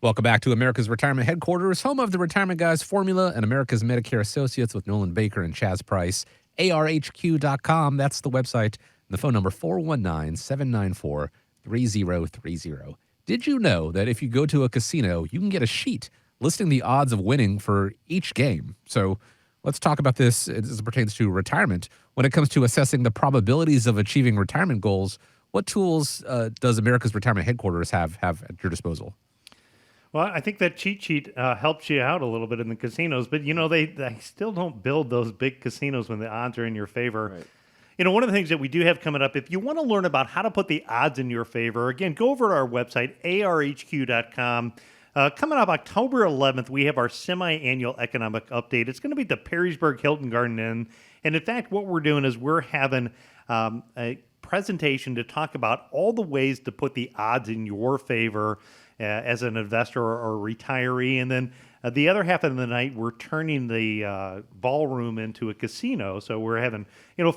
Welcome back to America's Retirement Headquarters, home of the Retirement Guys Formula and America's Medicare Associates with Nolan Baker and Chaz Price. ARHQ.com, that's the website. And the phone number 419-794-3030. Did you know that if you go to a casino, you can get a sheet listing the odds of winning for each game? So let's talk about this as it pertains to retirement. When it comes to assessing the probabilities of achieving retirement goals, what tools does America's Retirement Headquarters have at your disposal? Well, I think that cheat sheet helps you out a little bit in the casinos, but they still don't build those big casinos when the odds are in your favor. Right. One of the things that we do have coming up, if you want to learn about how to put the odds in your favor, again, go over to our website, arhq.com. Coming up October 11th, we have our semi-annual economic update. It's going to be at the Perrysburg Hilton Garden Inn. And in fact, what we're doing is we're having a presentation to talk about all the ways to put the odds in your favor as an investor or retiree. And then the other half of the night, we're turning the ballroom into a casino. So we're having,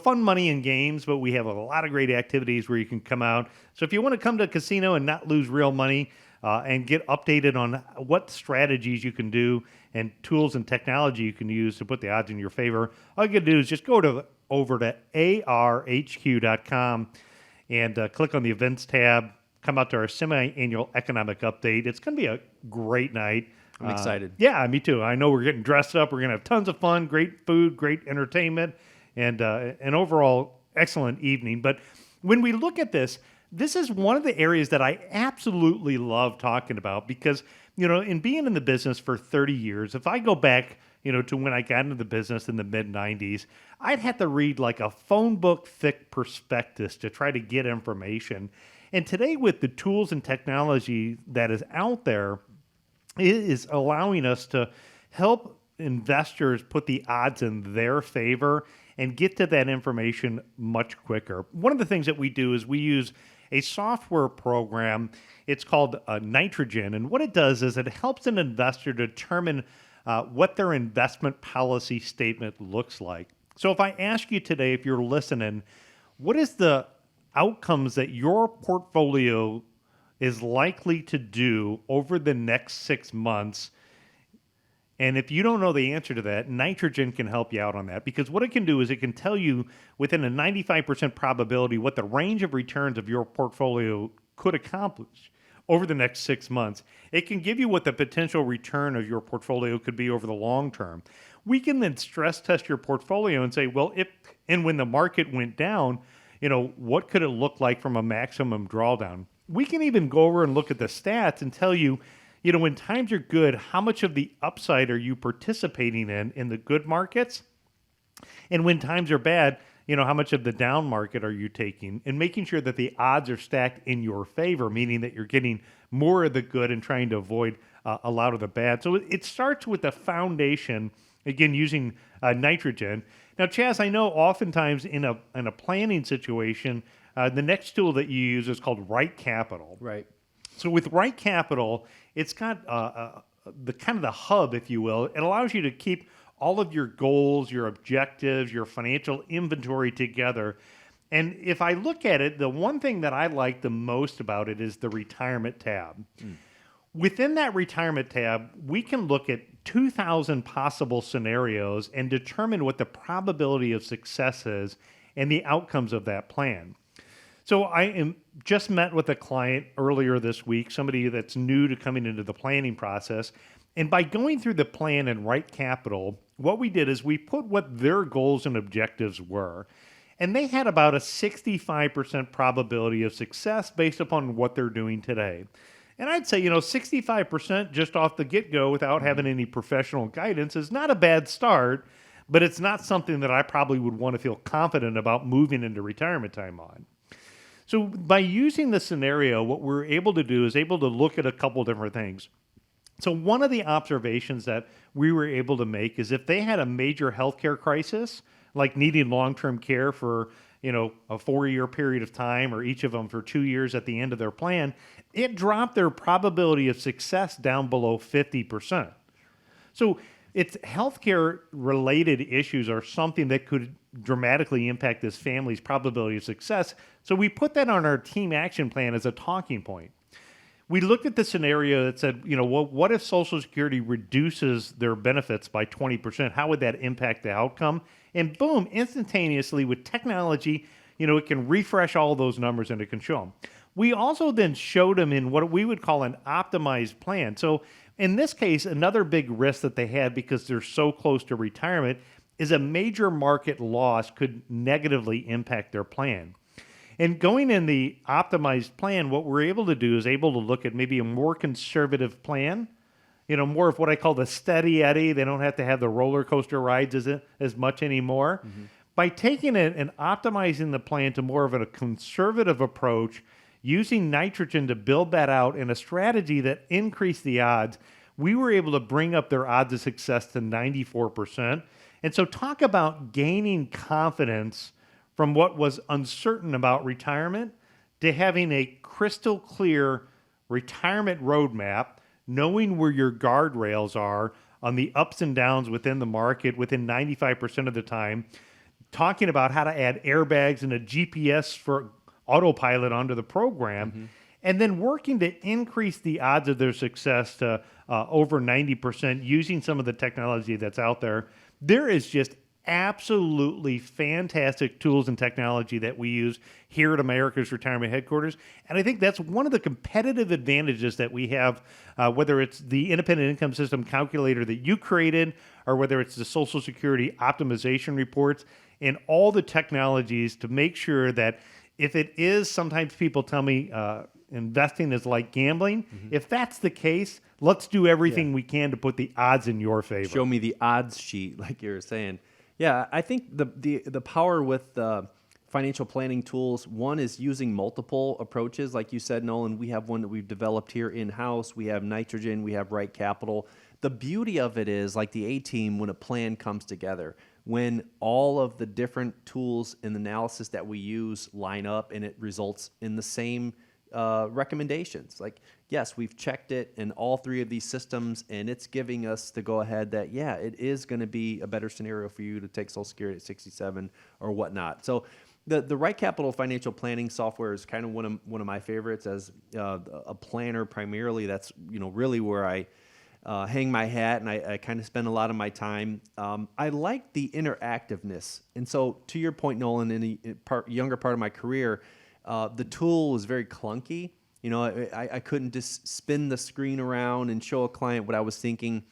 fun money and games, but we have a lot of great activities where you can come out. So if you want to come to a casino and not lose real money and get updated on what strategies you can do and tools and technology you can use to put the odds in your favor, all you got to do is just go over to arhq.com and click on the events tab. Come out to our semi-annual economic update. It's going to be a great night. I'm excited. Yeah, me too. I know we're getting dressed up. We're going to have tons of fun, great food, great entertainment, and an overall excellent evening. But when we look at this is one of the areas that I absolutely love talking about because, in being in the business for 30 years, if I go back, to when I got into the business in the mid-90s, I'd have to read like a phone book thick prospectus to try to get information. And today, with the tools and technology that is out there, it is allowing us to help investors put the odds in their favor and get to that information much quicker. One of the things that we do is we use a software program. It's called Nitrogen. And what it does is it helps an investor determine what their investment policy statement looks like. So if I ask you today, if you're listening, what is the outcomes that your portfolio is likely to do over the next 6 months? And if you don't know the answer to that, Nitrogen can help you out on that, because what it can do is it can tell you within a 95% probability what the range of returns of your portfolio could accomplish over the next 6 months. It can give you what the potential return of your portfolio could be over the long term. We can then stress test your portfolio and say, well, if and when the market went down, what could it look like from a maximum drawdown? We can even go over and look at the stats and tell you, when times are good, how much of the upside are you participating in the good markets? And when times are bad, how much of the down market are you taking? And making sure that the odds are stacked in your favor, meaning that you're getting more of the good and trying to avoid a lot of the bad. So it starts with the foundation, again, using Nitrogen. Now, Chaz, I know oftentimes in a planning situation, the next tool that you use is called Right Capital. Right. So with Right Capital, it's got the kind of the hub, if you will. It allows you to keep all of your goals, your objectives, your financial inventory together. And if I look at it, the one thing that I like the most about it is the retirement tab. Within that retirement tab, we can look at 2,000 possible scenarios and determine what the probability of success is and the outcomes of that plan. So I just met with a client earlier this week, somebody that's new to coming into the planning process. And by going through the plan in Right Capital, what we did is we put what their goals and objectives were. And they had about a 65% probability of success based upon what they're doing today. And I'd say, 65% just off the get-go without having any professional guidance is not a bad start, but it's not something that I probably would want to feel confident about moving into retirement time on. So by using the scenario, what we're able to do is able to look at a couple different things. So one of the observations that we were able to make is if they had a major healthcare crisis, like needing long-term care for, a 4-year period of time, or each of them for 2 years at the end of their plan, it dropped their probability of success down below 50%. So it's healthcare related issues are something that could dramatically impact this family's probability of success. So we put that on our team action plan as a talking point. we looked at the scenario that said, well, what if Social Security reduces their benefits by 20%? How would that impact the outcome? And boom, instantaneously with technology, it can refresh all those numbers and it can show them. We also then showed them in what we would call an optimized plan. So in this case, another big risk that they had because they're so close to retirement is a major market loss could negatively impact their plan. And going in the optimized plan, what we're able to do is able to look at maybe a more conservative plan, more of what I call the steady Eddie. They don't have to have the roller coaster rides as much anymore. By taking it and optimizing the plan to more of a conservative approach, using nitrogen to build that out in a strategy that increased the odds, we were able to bring up their odds of success to 94%. And so talk about gaining confidence from what was uncertain about retirement to having a crystal clear retirement roadmap, knowing where your guardrails are on the ups and downs within the market within 95% of the time, talking about how to add airbags and a GPS for autopilot onto the program, and then working to increase the odds of their success to over 90% using some of the technology that's out there. There is just absolutely fantastic tools and technology that we use here at America's Retirement Headquarters. And I think that's one of the competitive advantages that we have, whether it's the independent income system calculator that you created, or whether it's the Social Security optimization reports, and all the technologies to make sure that if it is, sometimes people tell me investing is like gambling. If that's the case, let's do everything we can to put the odds in your favor. Show me the odds sheet, like you were saying. Yeah, I think the power with financial planning tools, one is using multiple approaches. Like you said, Nolan, we have one that we've developed here in-house. We have nitrogen, we have right capital. The beauty of it is, like the A-team, when a plan comes together, when all of the different tools and analysis that we use line up and it results in the same recommendations. Like, yes, we've checked it in all three of these systems, and it's giving us the go-ahead that, yeah, it is going to be a better scenario for you to take Social Security at 67 or whatnot. So the Right Capital financial planning software is kind of one of my favorites as a planner primarily. That's really where I hang my hat, and I kind of spend a lot of my time. I like the interactiveness. And so to your point, Nolan, in a younger part of my career, the tool was very clunky. I couldn't just spin the screen around and show a client what I was thinking.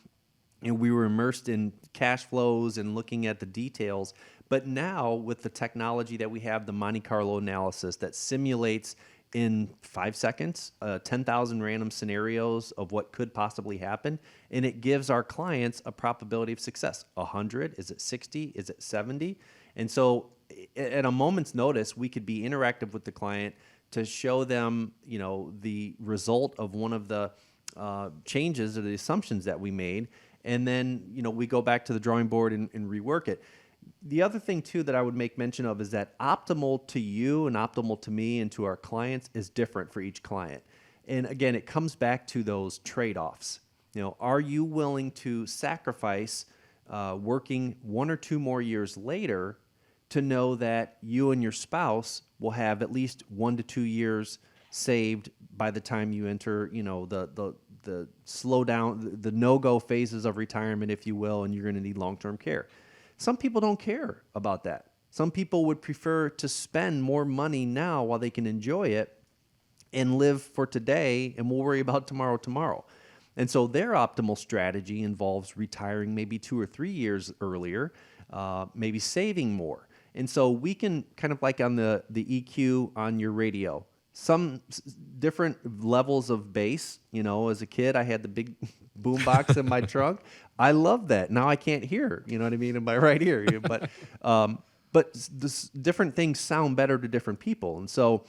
And we were immersed in cash flows and looking at the details. But now with the technology that we have, the Monte Carlo analysis that simulates in 5 seconds, 10,000 random scenarios of what could possibly happen. And it gives our clients a probability of success. 100, is it 60, is it 70? And so at a moment's notice, we could be interactive with the client to show them, the result of one of the changes or the assumptions that we made. And then, we go back to the drawing board and rework it. The other thing, too, that I would make mention of is that optimal to you and optimal to me and to our clients is different for each client. And again, it comes back to those trade-offs. Are you willing to sacrifice working 1 or 2 more years later to know that you and your spouse will have at least 1 to 2 years saved by the time you enter, the slow down, the no-go phases of retirement, if you will, and you're going to need long-term care. Some people don't care about that. Some people would prefer to spend more money now while they can enjoy it and live for today, and we'll worry about tomorrow. And so their optimal strategy involves retiring maybe 2 or 3 years earlier, maybe saving more. And so we can kind of like on the EQ on your radio, some different levels of bass. As a kid, I had the big boombox in my trunk. I love that. Now I can't hear, in my right ear. But different things sound better to different people. And so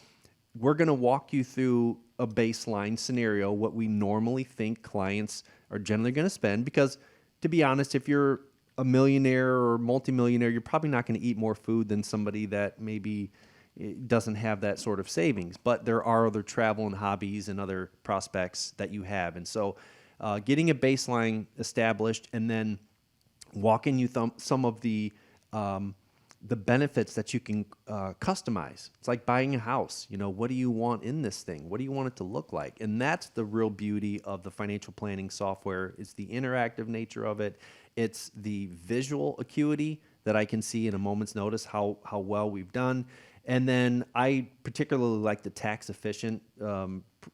we're going to walk you through a baseline scenario, what we normally think clients are generally going to spend. Because to be honest, if you're a millionaire or multimillionaire, you're probably not going to eat more food than somebody that maybe doesn't have that sort of savings. But there are other travel and hobbies and other prospects that you have. And so getting a baseline established and then walking you some of the the benefits that you can customize. It's like buying a house. What do you want in this thing? What do you want it to look like? And that's the real beauty of the financial planning software. It's the interactive nature of it. It's the visual acuity that I can see in a moment's notice how well we've done. And then I particularly like the tax efficient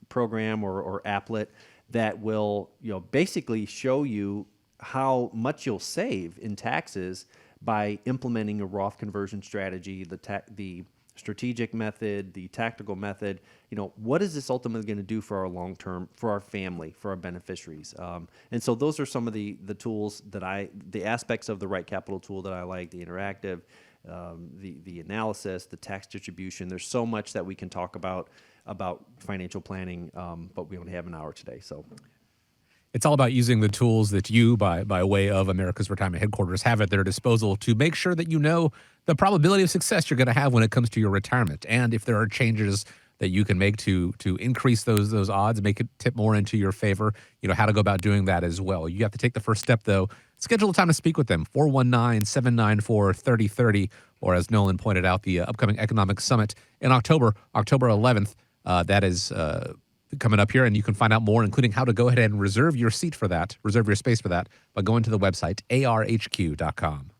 program or applet that will basically show you how much you'll save in taxes by implementing a Roth conversion strategy, the strategic method, the tactical method. What is this ultimately going to do for our long term, for our family, for our beneficiaries? And so those are some of the tools the aspects of the Right Capital tool that I like, the interactive, the analysis, the tax distribution. There's so much that we can talk about financial planning, but we only have an hour today. So It's all about using the tools that you, by way of America's Retirement Headquarters, have at their disposal to make sure that you know the probability of success you're going to have when it comes to your retirement. And if there are changes that you can make to increase those odds, make it tip more into your favor, how to go about doing that as well. You have to take the first step, though. Schedule a time to speak with them, 419-794-3030, or as Nolan pointed out, the upcoming Economic Summit in October 11th. That is coming up here, and you can find out more, including how to go ahead and reserve your space for that, by going to the website arhq.com.